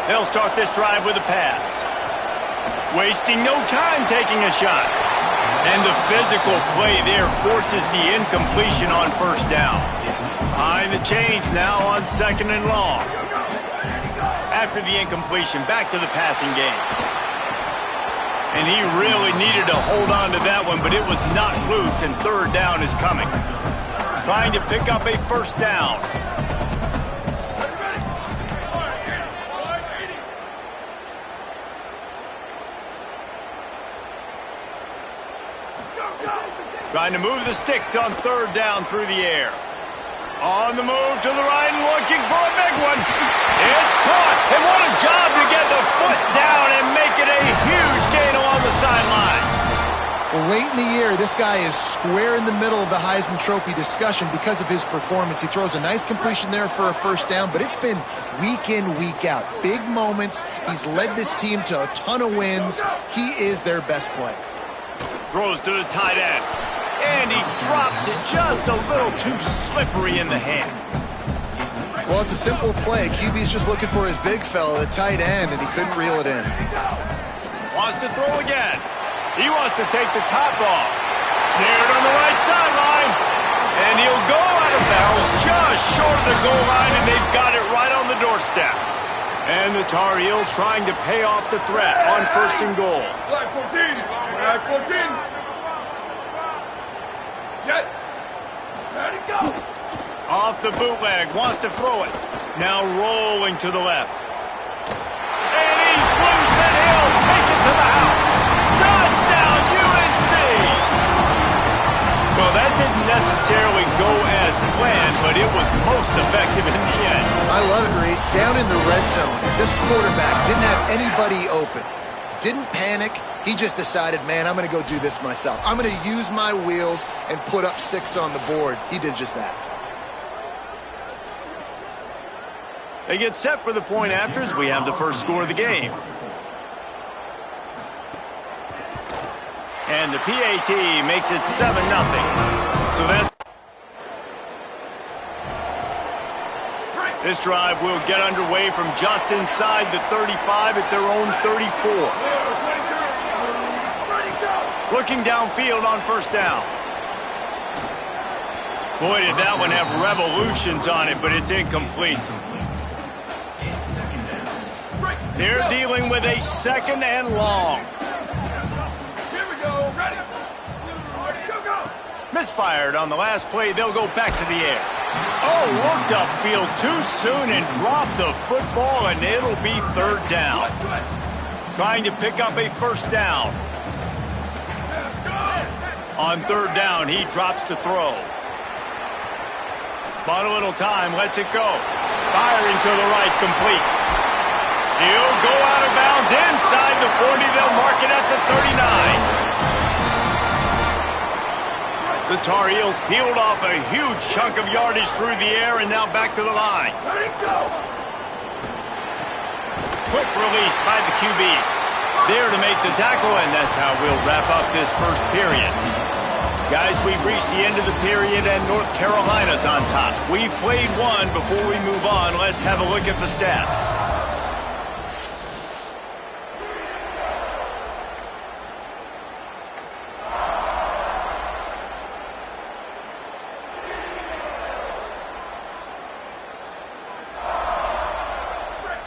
They'll start this drive with a pass. Wasting no time taking a shot. And the physical play there forces the incompletion on first down. Behind the chains now on 2nd and long. After the incompletion, back to the passing game. And he really needed to hold on to that one, but it was not loose, and 3rd down is coming. Trying to pick up a first down. Trying to move the sticks on 3rd down through the air. On the move to the right and looking for a big one. It's caught. And what a job to get the foot down and make it a huge gain along the sideline. Well, late in the year, this guy is square in the middle of the Heisman Trophy discussion because of his performance. He throws a nice completion there for a first down, but it's been week in, week out. Big moments. He's led this team to a ton of wins. He is their best player. Throws to the tight end. And he drops it just a little too slippery in the hands. Well, it's a simple play. QB's just looking for his big fella, the tight end, and he couldn't reel it in. Wants to throw again. He wants to take the top off. Snared on the right sideline. And he'll go out of bounds just short of the goal line, and they've got it right on the doorstep. And the Tar Heels trying to pay off the threat on 1st and goal. Black 14. Black 14. Jet. Ready, go. Off the bootleg, wants to throw it. Now rolling to the left. And he's loose, and he'll take it to the house. Touchdown, UNC! Well, that didn't necessarily go as planned, but it was most effective in the end. I love it, Reese. Down in the red zone, this quarterback didn't have anybody open. Didn't panic. He just decided, man, I'm going to go do this myself. I'm going to use my wheels and put up 6 on the board. He did just that. They get set for the point after as we have the first score of the game. And the PAT makes it 7-0. So that's... This drive will get underway from just inside the 35 at their own 34. Looking downfield on first down. Boy, did that one have revolutions on it, but it's incomplete. They're dealing with a 2nd and long. Here we go. Ready. Go. Misfired on the last play. They'll go back to the air. Oh, looked upfield too soon and dropped the football, and it'll be 3rd down. Trying to pick up a first down. On 3rd down, he drops to throw. Bought a little time, lets it go. Firing to the right, complete. He'll go out of bounds inside the 40. They'll mark it at the 39. The Tar Heels peeled off a huge chunk of yardage through the air and now back to the line. Let it go. Quick release by the QB. There to make the tackle, and that's how we'll wrap up this first period. Guys, we've reached the end of the period, and North Carolina's on top. We've played one. Before we move on, let's have a look at the stats.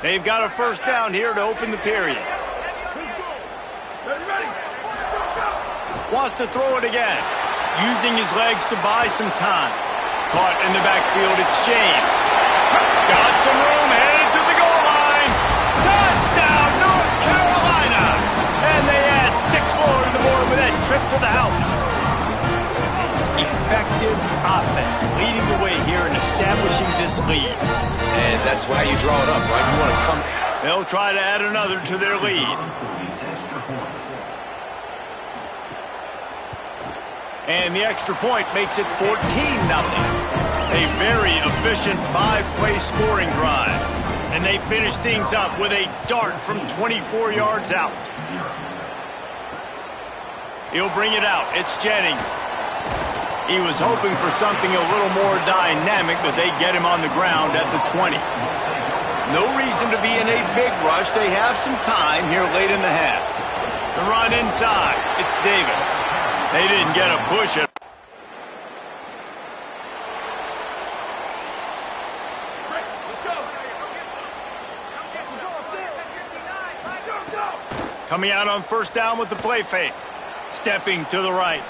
They've got a first down here to open the period. Ready. Wants to throw it again. Using his legs to buy some time. Caught in the backfield, it's James. Got some room, headed to the goal line. Touchdown, North Carolina! And they add 6 more to the board with that trip to the house. Effective offense leading the way here and establishing this lead. And that's why you draw it up, right? You want to come... They'll try to add another to their lead. And the extra point makes it 14-0. A very efficient 5-play scoring drive. And they finish things up with a dart from 24 yards out. He'll bring it out. It's Jennings. He was hoping for something a little more dynamic, but they get him on the ground at the 20. No reason to be in a big rush. They have some time here late in the half. The run inside. It's Davis. They didn't get a push it. Coming out on first down with the play fake. Stepping to the right.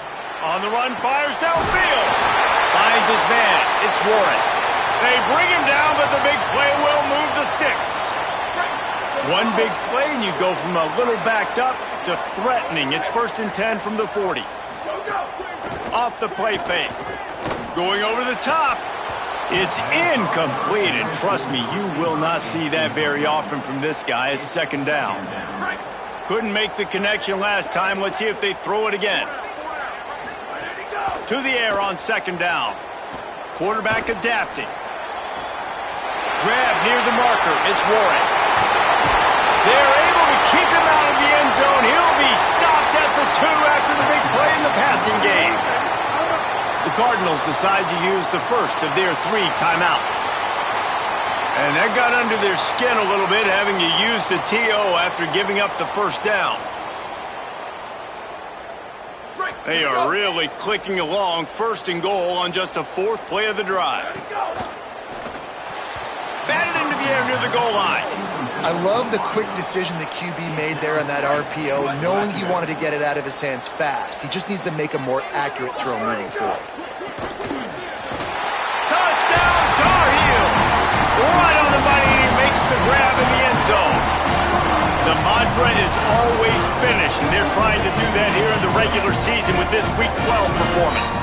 On the run, fires downfield. Finds his man. It's Warren. They bring him down, but the big play will move the sticks. One big play, and you go from a little backed up to threatening. It's 1st and 10 from the 40. Off the play fake. Going over the top. It's incomplete, and trust me, you will not see that very often from this guy. It's 2nd down. Couldn't make the connection last time. Let's see if they throw it again. To the air on 2nd down. Quarterback adapting. Grab near the marker. It's Warren. They're able to keep him out of the end zone. He'll be stopped at the 2 after the big play in the passing game. The Cardinals decide to use the first of their 3 timeouts. And that got under their skin a little bit, having to use the TO after giving up the 1st down. They are really clicking along. 1st and goal on just the 4th play of the drive. Batted into the air near the goal line. I love the quick decision the QB made there on that RPO, knowing he wanted to get it out of his hands fast. He just needs to make a more accurate throw moving forward. Touchdown, Tar Heels! Right on the money, and he makes the grab in the end zone. The mantra is always finish, and they're trying to do that here in the regular season with this Week 12 performance.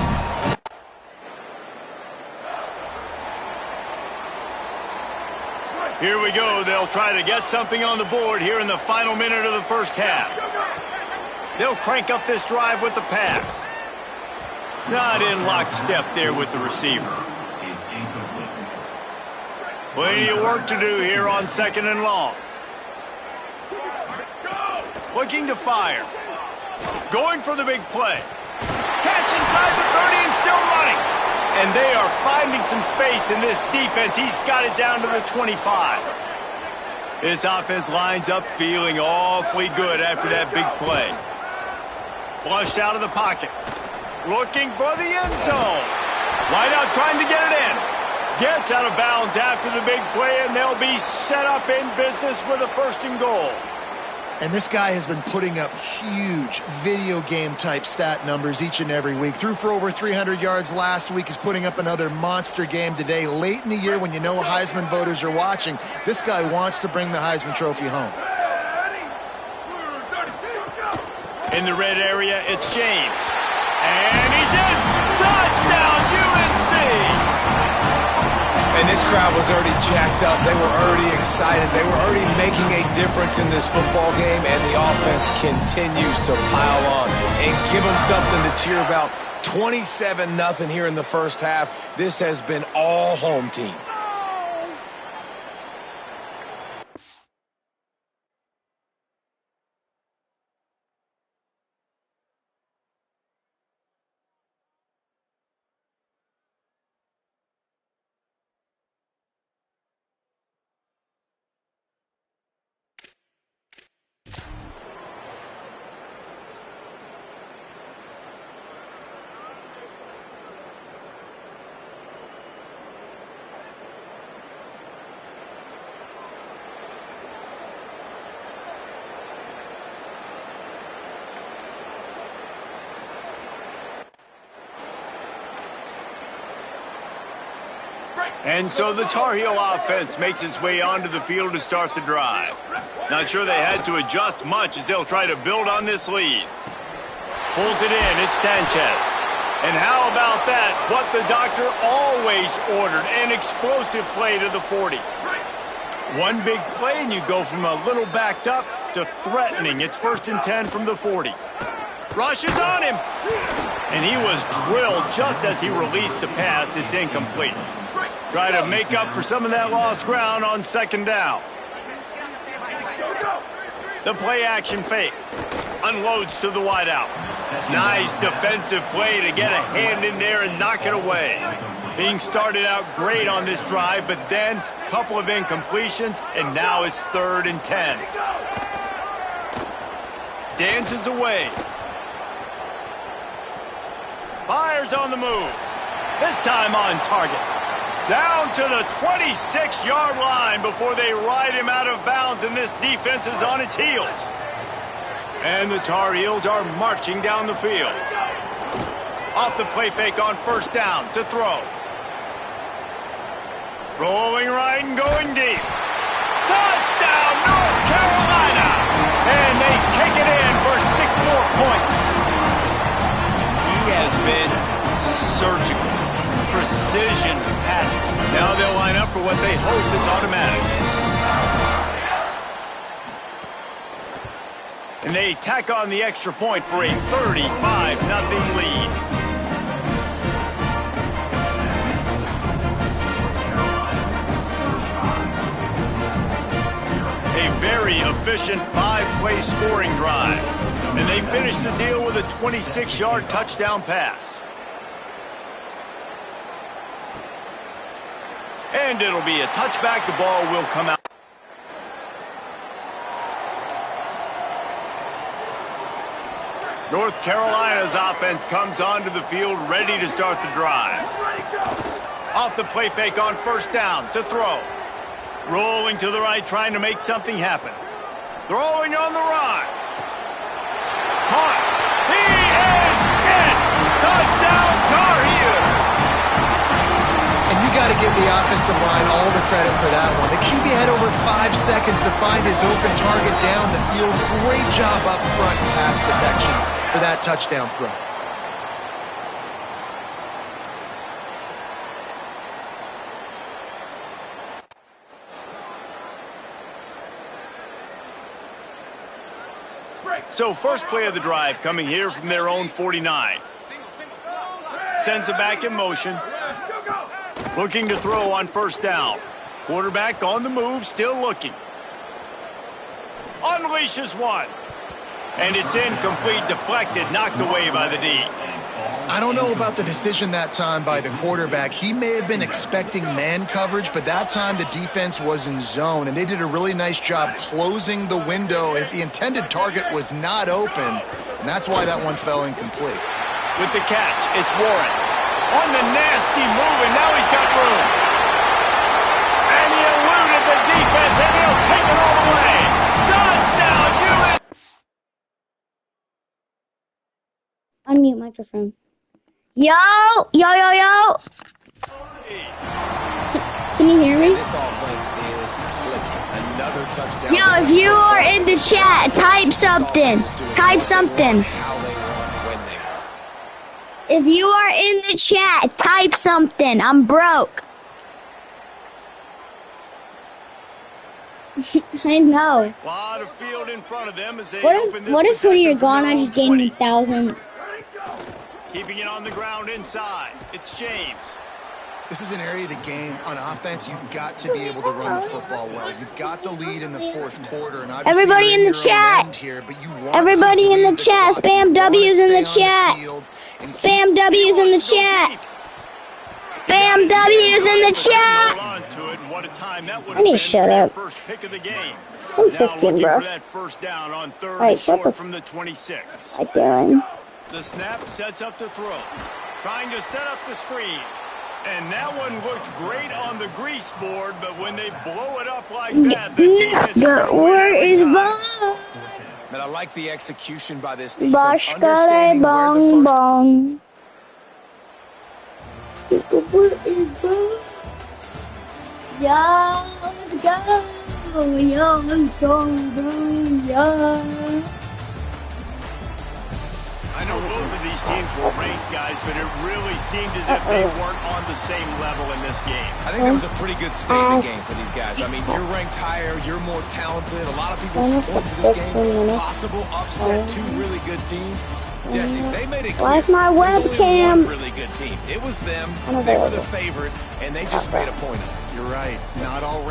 Here we go. They'll try to get something on the board here in the final minute of the 1st half. They'll crank up this drive with the pass. Not in lockstep there with the receiver. Plenty of work to do here on 2nd and long. Looking to fire. Going for the big play. Catch inside the 30 and still running. And they are finding some space in this defense. He's got it down to the 25. This offense lines up feeling awfully good after that big play. Flushed out of the pocket. Looking for the end zone. Wide out trying to get it in. Gets out of bounds after the big play, and they'll be set up in business with a 1st and goal. And this guy has been putting up huge video game type stat numbers each and every week. Threw for over 300 yards last week. He's putting up another monster game today. Late in the year when you know Heisman voters are watching, this guy wants to bring the Heisman Trophy home. In the red area, it's James. And he's in! Touchdown, UNC! And this crowd was already jacked up. They were already excited. They were already making a difference in this football game, and the offense continues to pile on and give them something to cheer about. 27-0 here in the 1st half. This has been all home team. And so the Tar Heel offense makes its way onto the field to start the drive. Not sure they had to adjust much as they'll try to build on this lead. Pulls it in. It's Sanchez. And how about that? What the doctor always ordered, an explosive play to the 40. One big play and you go from a little backed up to threatening. It's 1st and 10 from the 40. Rushes on him. And he was drilled just as he released the pass. It's incomplete. Try to make up for some of that lost ground on 2nd down. The play action fake. Unloads to the wideout. Nice defensive play to get a hand in there and knock it away. Being started out great on this drive, but then a couple of incompletions, and now it's 3rd and 10. Dances away. Fires on the move. This time on target. Down to the 26-yard line before they ride him out of bounds, and this defense is on its heels. And the Tar Heels are marching down the field. Off the play fake on 1st down to throw. Rolling right and going deep. Touchdown, North Carolina! And they take it in for 6 more points. He has been surgical, precision pattern. Now they'll line up for what they hope is automatic. And they tack on the extra point for a 35-0 lead. A very efficient 5-play scoring drive. And they finish the deal with a 26-yard touchdown pass. And it'll be a touchback. The ball will come out. North Carolina's offense comes onto the field ready to start the drive. Off the play fake on 1st down to throw. Rolling to the right, trying to make something happen. Throwing on the run. Caught. He is in. Touchdown, Tar Heels. And you got to give the offensive line all the credit for that one. The QB had over 5 seconds to find his open target down the field. Great job up front in pass protection for that touchdown throw. So first play of the drive coming here from their own 49. Sends it back in motion. Looking to throw on 1st down. Quarterback on the move, still looking. Unleashes one. And it's incomplete, deflected, knocked away by the D. I don't know about the decision that time by the quarterback. He may have been expecting man coverage, but that time the defense was in zone, and they did a really nice job closing the window. The intended target was not open, and that's why that one fell incomplete. With the catch, it's Warren. On the nasty move, and now he's got room. And he eluded the defense, and he'll take it all the way. Touchdown, USA! Unmute microphone. Yo! Yo, yo, yo! Can you hear me? This offense is clicking. Another touchdown. Yo, if you are in the chat, type something. Type something. How they want, when they want. If you are in the chat, type something. I'm broke. I know. A lot of field in front of them as they What open if, this what if when you're possession from gone, their I own just gained 20. 1,000? Keeping it on the ground inside. It's James. This is an area of the game on offense you've got to be able to run the football well. You've got the lead in the 4th quarter, and obviously Everybody you're in the your own chat. end here, but you want Everybody to in the bleed chat. clock. Spam You wanna W's in the stay on chat. field and Spam keep- W's in the Wants to go chat. deep. Spam W's in the chat. Hold on to it, and what a time that would I need to have shut been for their up. first pick of the game. I'm Now 15, looking bro. for that 1st down on 3rd Alright, and shut short the- from the 26. What doing? The snap sets up the throw. Trying to set up the screen. And that one looked great on the grease board, but when they blow it up like that, the defense Where is Bob? Bong? And I like the execution by this defense. Bashkare Understanding where the Bong first Bong. Where is Bong? Yo, let's go. Yo, let's go. Yo. I know both of these teams were ranked, guys, but it really seemed as if they weren't on the same level in this game. I think that was a pretty good statement game for these guys. I mean, you're ranked higher, you're more talented. A lot of people point to this game. Possible upset, 2 really good teams. Jesse, they made it clear. Where's my there's only webcam? one really good team. It was them. They were the favorite, and they just made a point of it. You're right. Not all